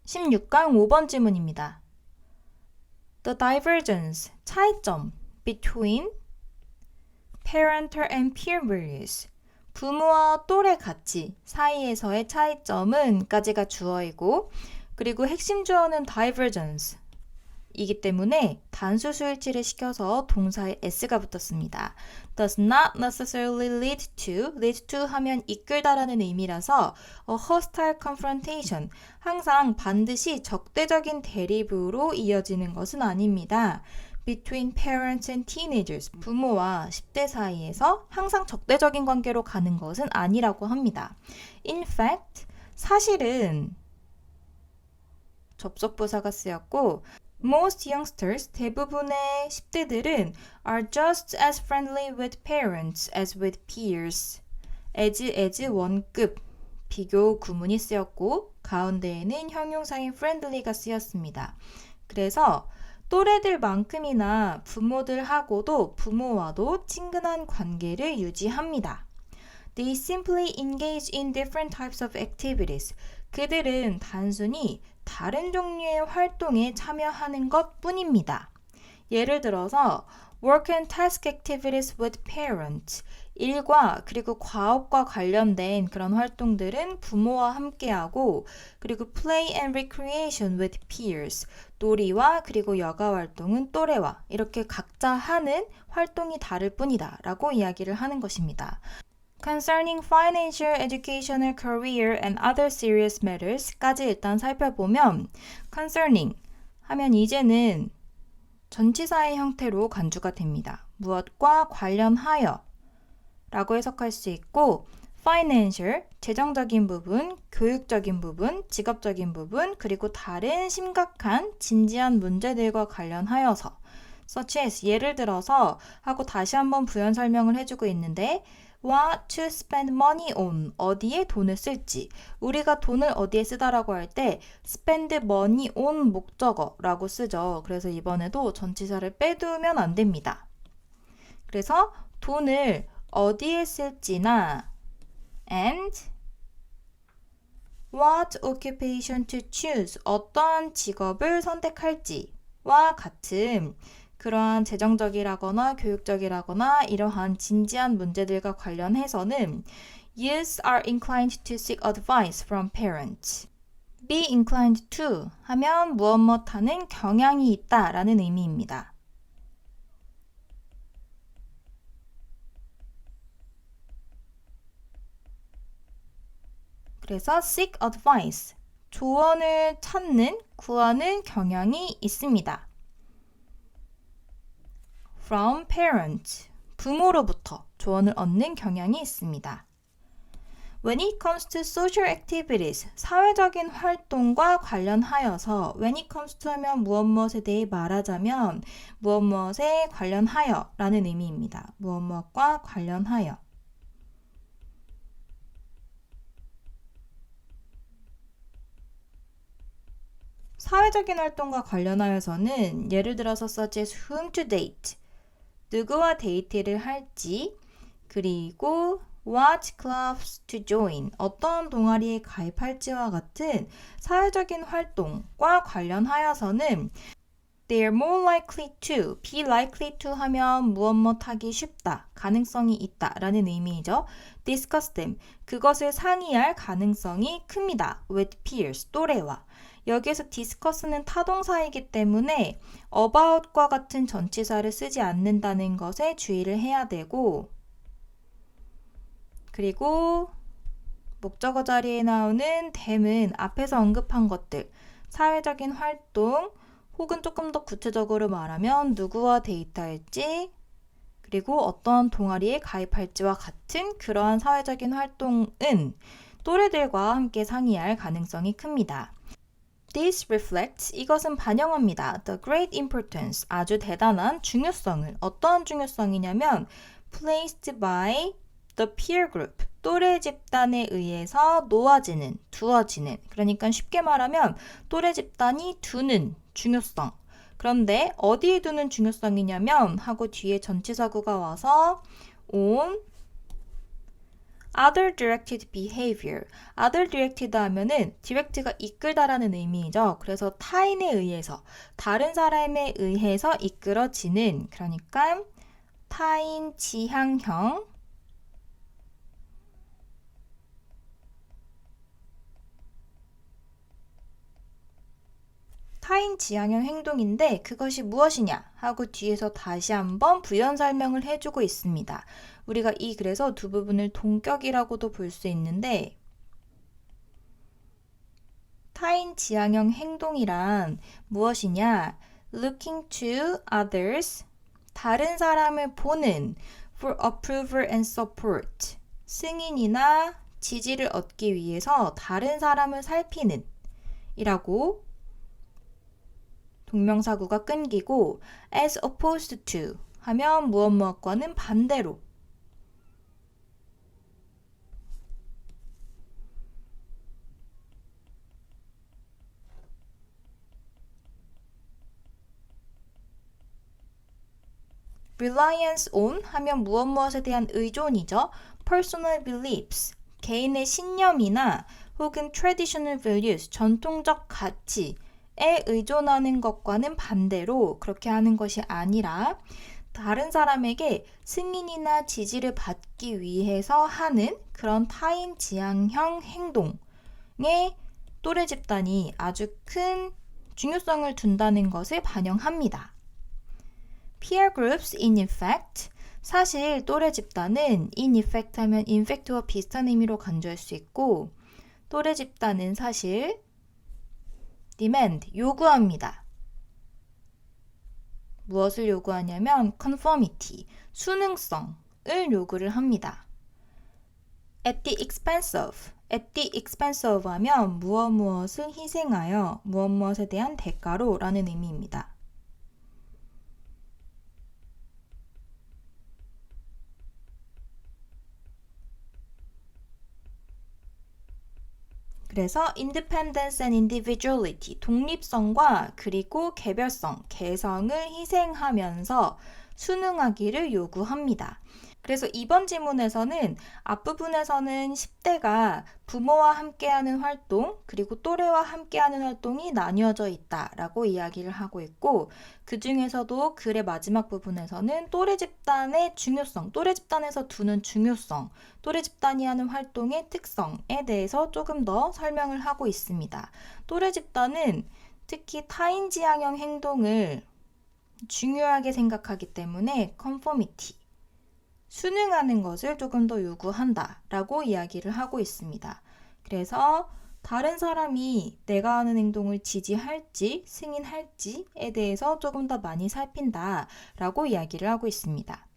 16강 5번 질문입니다. The divergence, 차이점 between parental and peer values, 부모와 또래 가치 사이에서의 차이점은 까지가 주어이고, 그리고 핵심 주어는 divergence 이기 때문에 단수 수일치를 시켜서 동사에 s가 붙었습니다. Does not necessarily lead to 하면 이끌다라는 의미라서 a hostile confrontation, 항상 반드시 적대적인 대립으로 이어지는 것은 아닙니다. Between parents and teenagers, 부모와 10대 사이에서 항상 적대적인 관계로 가는 것은 아니라고 합니다. In fact, 사실은 접속부사가 쓰였고, Most youngsters, 대부분의 10대들은 are just as friendly with parents as with peers. as 원급, 비교 구문이 쓰였고 가운데에는 형용사인 friendly가 쓰였습니다. 그래서 또래들만큼이나 부모들하고도 부모와도 친근한 관계를 유지합니다. They simply engage in different types of activities. 그들은 단순히 다른 종류의 활동에 참여하는 것 뿐입니다. 예를 들어서 work and task activities with parents, 일과 그리고 과업과 관련된 그런 활동들은 부모와 함께하고, 그리고 play and recreation with peers, 놀이와 그리고 여가 활동은 또래와 이렇게 각자 하는 활동이 다를 뿐이다 라고 이야기를 하는 것입니다. Concerning financial, educational, career, and other serious matters까지 일단 살펴보면 concerning 하면 이제는 전치사의 형태로 간주가 됩니다. 무엇과 관련하여 라고 해석할 수 있고 financial, 재정적인 부분, 교육적인 부분, 직업적인 부분, 그리고 다른 심각한 진지한 문제들과 관련하여서 such as, 예를 들어서 하고 다시 한번 부연 설명을 해주고 있는데 what to spend money on, 어디에 돈을 쓸지. 우리가 돈을 어디에 쓰다라고 할 때 spend money on 목적어라고 쓰죠. 그래서 이번에도 전치사를 빼두면 안 됩니다. 그래서 돈을 어디에 쓸지나 and what occupation to choose, 어떠한 직업을 선택할지와 같은 그러한 재정적이라거나 교육적이라거나 이러한 진지한 문제들과 관련해서는 youths are inclined to seek advice from parents. be inclined to 하면 무엇 하는 경향이 있다 라는 의미입니다. 그래서 seek advice, 조언을 찾는, 구하는 경향이 있습니다. From parents, 부모로부터 조언을 얻는 경향이 있습니다. When it comes to social activities, 사회적인 활동과 관련하여서 when it comes to 하면 무엇에 대해 말하자면 무엇에 관련하여 라는 의미입니다. 무엇과 관련하여. 사회적인 활동과 관련하여서는 예를 들어서 such as whom to date, 누구와 데이트를 할지, 그리고 what clubs to join, 어떤 동아리에 가입할지와 같은 사회적인 활동과 관련하여서는 they are more likely to, be likely to 하면 무엇 하기 쉽다, 가능성이 있다 라는 의미이죠. discuss them, 그것을 상의할 가능성이 큽니다. with peers, 또래와. 여기에서 discuss는 타동사이기 때문에 about과 같은 전치사를 쓰지 않는다는 것에 주의를 해야 되고, 그리고 목적어 자리에 나오는 them은 앞에서 언급한 것들, 사회적인 활동, 혹은 조금 더 구체적으로 말하면 누구와 데이트할지, 그리고 어떤 동아리에 가입할지와 같은 그러한 사회적인 활동은 또래들과 함께 상의할 가능성이 큽니다. This reflects, 이것은 반영합니다. The great importance, 아주 대단한 중요성을. 어떠한 중요성이냐면 placed by the peer group, 또래 집단에 의해서 놓아지는, 두어지는. 그러니까 쉽게 말하면 또래 집단이 두는 중요성. 그런데 어디에 두는 중요성이냐면 하고 뒤에 전치사구가 와서 on other directed behavior. other directed 하면은 direct가 이끌다라는 의미이죠. 그래서 타인에 의해서, 다른 사람에 의해서 이끌어지는, 그러니까 타인 지향형 타인 지향형 행동인데 그것이 무엇이냐 하고 뒤에서 다시 한번 부연 설명을 해주고 있습니다. 우리가 이 그래서 두 부분을 동격이라고도 볼 수 있는데 타인 지향형 행동이란 무엇이냐? Looking to others, 다른 사람을 보는 for approval and support, 승인이나 지지를 얻기 위해서 다른 사람을 살피는 이라고 동명사구가 끊기고 as opposed to 하면 무엇 무엇과는 반대로 reliance on 하면 무엇 무엇에 대한 의존이죠. personal beliefs 개인의 신념이나 혹은 traditional values 전통적 가치 에 의존하는 것과는 반대로 그렇게 하는 것이 아니라 다른 사람에게 승인이나 지지를 받기 위해서 하는 그런 타인 지향형 행동에 또래 집단이 아주 큰 중요성을 둔다는 것을 반영합니다. Peer groups in effect 사실 또래 집단은 in effect 하면 in fact와 비슷한 의미로 간주할 수 있고 또래 집단은 사실 demand, 요구합니다. 무엇을 요구하냐면 conformity, 순응성을 요구를 합니다. at the expense of 하면 무엇을 희생하여 무엇에 대한 대가로 라는 의미입니다. 그래서 independence and individuality, 독립성과 그리고 개별성, 개성을 희생하면서 순응하기를 요구합니다. 그래서 이번 지문에서는 앞부분에서는 10대가 부모와 함께하는 활동 그리고 또래와 함께하는 활동이 나뉘어져 있다라고 이야기를 하고 있고 그 중에서도 글의 마지막 부분에서는 또래 집단의 중요성, 또래 집단에서 두는 중요성, 또래 집단이 하는 활동의 특성에 대해서 조금 더 설명을 하고 있습니다. 또래 집단은 특히 타인 지향형 행동을 중요하게 생각하기 때문에 conformity, 순응하는 것을 조금 더 요구한다 라고 이야기를 하고 있습니다. 그래서 다른 사람이 내가 하는 행동을 지지할지 승인할지에 대해서 조금 더 많이 살핀다 라고 이야기를 하고 있습니다.